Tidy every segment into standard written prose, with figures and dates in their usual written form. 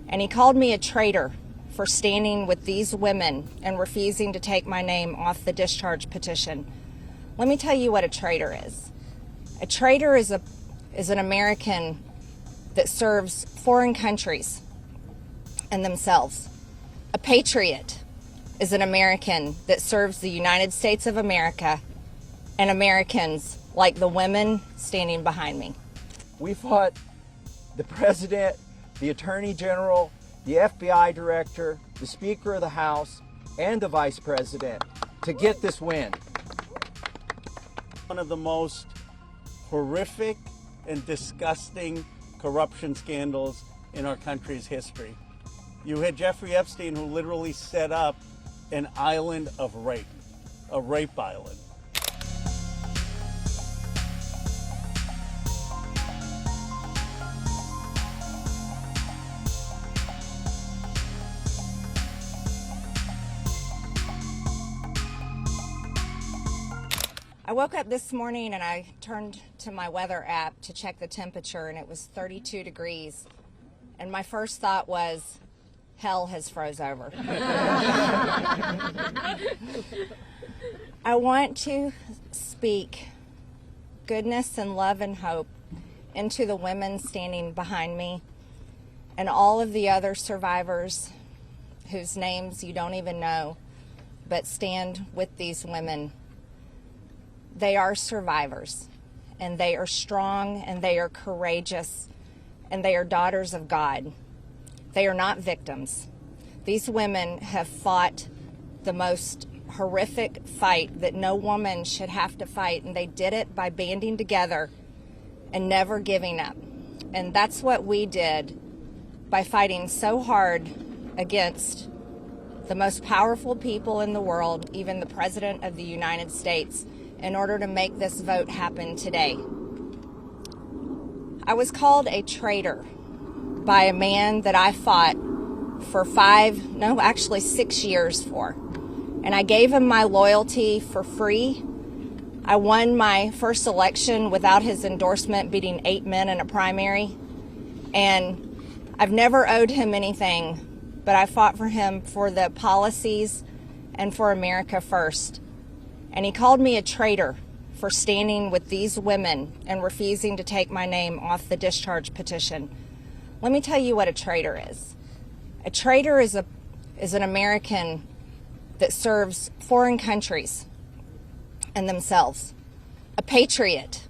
And he called me a traitor for standing with these women and refusing to take my name off the discharge petition. Let me tell you what a traitor is. A traitor is an American that serves foreign countries and themselves. A patriot is an American that serves the United States of America and Americans like the women standing behind me. We fought the president, the attorney general, the FBI director, the Speaker of the House, and the vice president to get this win. One of the most horrific and disgusting corruption scandals in our country's history. You had Jeffrey Epstein, who literally set up an island of rape, a rape island. I woke up this morning and I turned to my weather app to check the temperature, and it was 32 degrees. And my first thought was, hell has froze over. I want to speak goodness and love and hope into the women standing behind me and all of the other survivors whose names you don't even know, but stand with these women. They are survivors, and they are strong, and they are courageous, and they are daughters of God. They are not victims. These women have fought the most horrific fight that no woman should have to fight, and they did it by banding together and never giving up. And that's what we did by fighting so hard against the most powerful people in the world, even the President of the United States, in order to make this vote happen today. I was called a traitor by a man that I fought for 6 years for. And I gave him my loyalty for free. I won my first election without his endorsement, beating 8 men in a primary. And I've never owed him anything, but I fought for him for the policies and for America first. And he called me a traitor for standing with these women and refusing to take my name off the discharge petition. Let me tell you what a traitor is. A traitor is an American that serves foreign countries and themselves. A patriot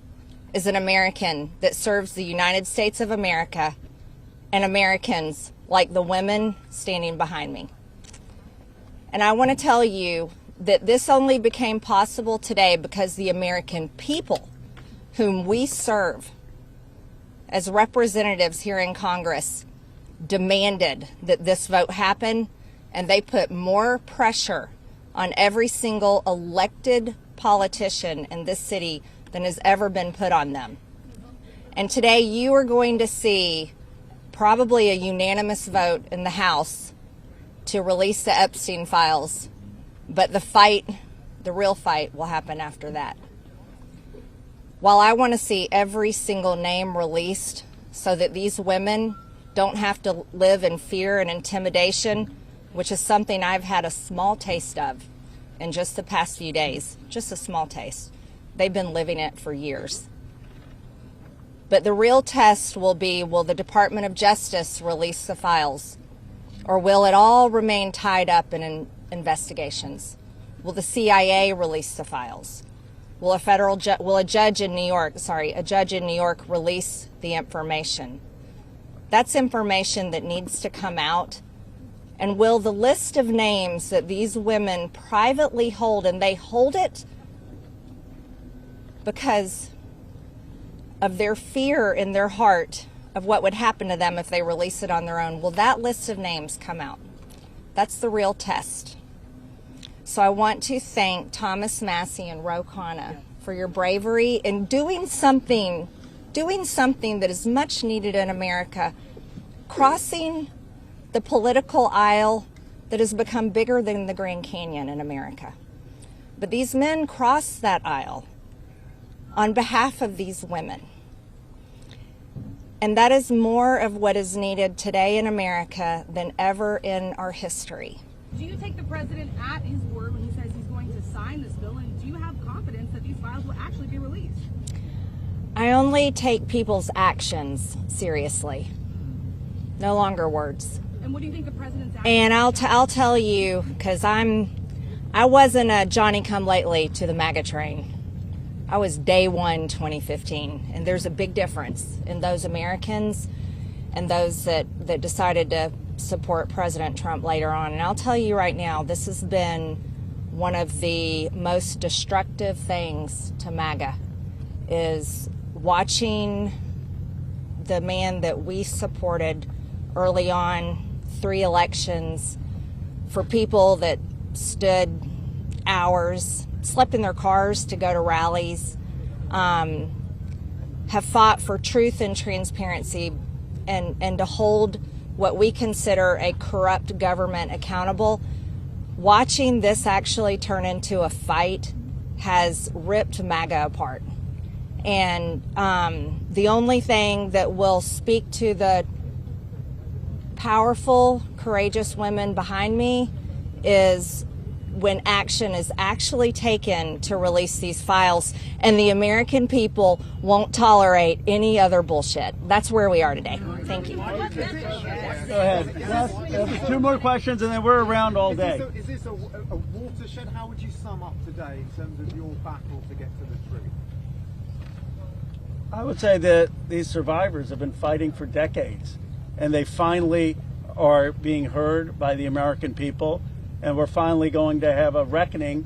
is an American that serves the United States of America and Americans like the women standing behind me. And I want to tell you that this only became possible today because the American people, whom we serve as representatives here in Congress, demanded that this vote happen, and they put more pressure on every single elected politician in this city than has ever been put on them. And today you are going to see probably a unanimous vote in the House to release the Epstein Files. But the real fight will happen after that. While I want to see every single name released so that these women don't have to live in fear and intimidation, which is something I've had a small taste of in just the past few days, just a small taste. They've been living it for years. But the real test will be, will the Department of Justice release the files? Or will it all remain tied up in investigations? Will the CIA release the files? Will a judge in New York release the information? That's information that needs to come out. And will the list of names that these women privately hold, and they hold it because of their fear in their heart of what would happen to them if they release it on their own, will that list of names come out? That's the real test. So I want to thank Thomas Massey and Ro Khanna for your bravery in doing something that is much needed in America, crossing the political aisle that has become bigger than the Grand Canyon in America. But these men crossed that aisle on behalf of these women. And that is more of what is needed today in America than ever in our history. Do you take the president at his word when he says he's going to sign this bill, and do you have confidence that these files will actually be released? I only take people's actions seriously, no longer words. And what do you think the president's actions? And I'll tell you, because I wasn't a Johnny-come-lately to the MAGA train. I was day one 2015, and there's a big difference in those Americans and those that decided to support President Trump later on. And I'll tell you right now, this has been one of the most destructive things to MAGA, is watching the man that we supported early on, 3 elections, for people that stood hours, slept in their cars to go to rallies, have fought for truth and transparency, and to hold what we consider a corrupt government accountable. Watching this actually turn into a fight has ripped MAGA apart. And the only thing that will speak to the powerful, courageous women behind me is when action is actually taken to release these files, and the American people won't tolerate any other bullshit. That's where we are today. Thank you. Go ahead. Yes, 2 more questions, and then we're around all day. Is this a watershed? How would you sum up today in terms of your battle to get to the truth? I would say that these survivors have been fighting for decades, and they finally are being heard by the American people, and we're finally going to have a reckoning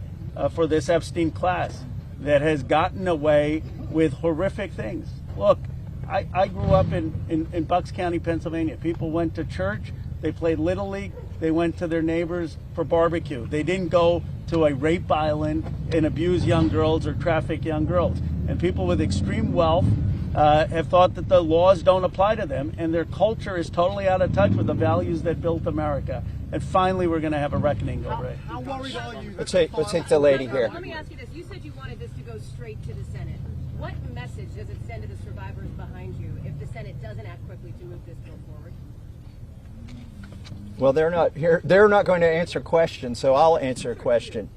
for this Epstein class that has gotten away with horrific things. Look, I grew up in Bucks County, Pennsylvania. People went to church, they played Little League, they went to their neighbors for barbecue. They didn't go to a rape island and abuse young girls or traffic young girls. And people with extreme wealth have thought that the laws don't apply to them, and their culture is totally out of touch with the values that built America. And finally, we're going to have a reckoning over it. How worried are you? Let's take the lady here. Let me ask you this. You said you wanted this to go straight to the Senate. What message does it send to the survivors behind you if the Senate doesn't act quickly to move this bill forward? Well, they're not here. They're not going to answer questions, so I'll answer a question.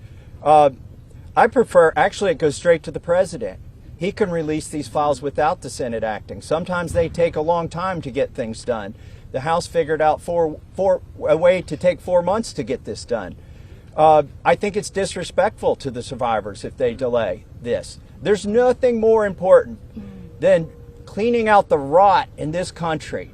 I prefer, actually, it goes straight to the president. He can release these files without the Senate acting. Sometimes they take a long time to get things done. The House figured out a way to take 4 months to get this done. I think it's disrespectful to the survivors if they delay this. There's nothing more important than cleaning out the rot in this country.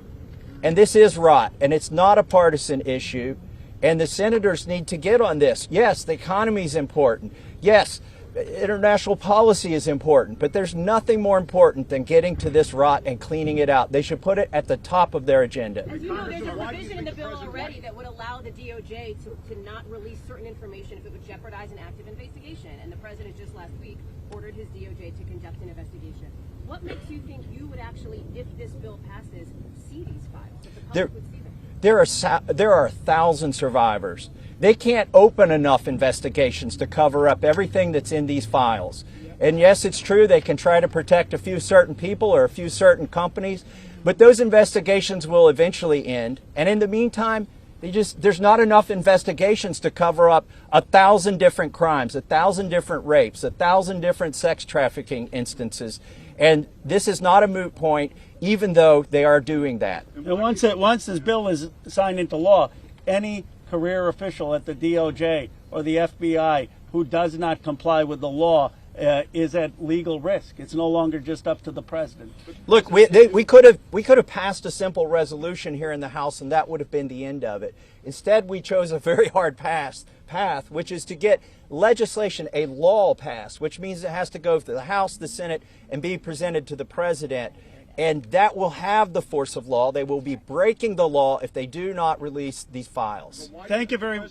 And this is rot, and it's not a partisan issue. And the senators need to get on this. Yes, the economy is important. Yes, international policy is important, but there's nothing more important than getting to this rot and cleaning it out. They should put it at the top of their agenda. As you know, there's a provision in the bill already that would allow the DOJ to not release certain information if it would jeopardize an active investigation. And the president just last week ordered his DOJ to conduct an investigation. What makes you think you would actually, if this bill passes, see these files? If the public would see them? There are 1,000 survivors. They can't open enough investigations to cover up everything that's in these files. And yes, it's true they can try to protect a few certain people or a few certain companies, but those investigations will eventually end. And in the meantime, there's not enough investigations to cover up 1,000 different crimes, 1,000 different rapes, 1,000 different sex trafficking instances. And this is not a moot point, even though they are doing that. And once this bill is signed into law, any career official at the DOJ or the FBI who does not comply with the law is at legal risk. It's no longer just up to the president. Look, we could have passed a simple resolution here in the House, and that would have been the end of it. Instead, we chose a very hard path, which is to get legislation, a law passed, which means it has to go to the House, the Senate, and be presented to the president. And that will have the force of law. They will be breaking the law if they do not release these files. Thank you very much.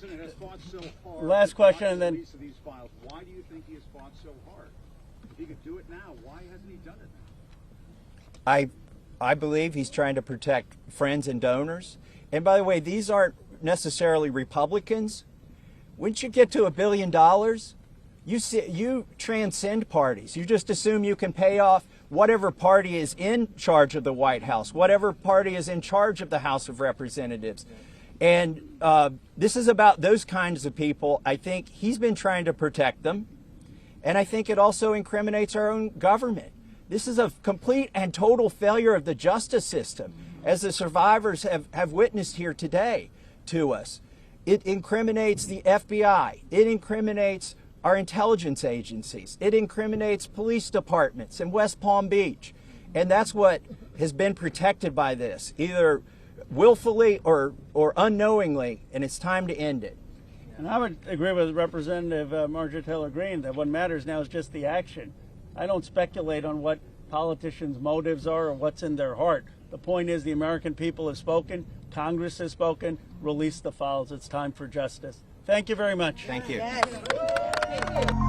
Last question, and then. Why do you think he has fought so hard? If he could do it now, why hasn't he done it now? I believe he's trying to protect friends and donors. And by the way, these aren't necessarily Republicans. Once you get to $1 billion, you transcend parties. You just assume you can pay off whatever party is in charge of the White House, whatever party is in charge of the House of Representatives. And this is about those kinds of people. I think he's been trying to protect them. And I think it also incriminates our own government. This is a complete and total failure of the justice system, as the survivors have witnessed here today to us. It incriminates the FBI. It incriminates our intelligence agencies. It incriminates police departments in West Palm Beach. And that's what has been protected by this, either willfully or unknowingly, and it's time to end it. And I would agree with Representative Marjorie Taylor Greene that what matters now is just the action. I don't speculate on what politicians' motives are or what's in their heart. The point is the American people have spoken, Congress has spoken, release the files. It's time for justice. Thank you very much. Thank you. Yes.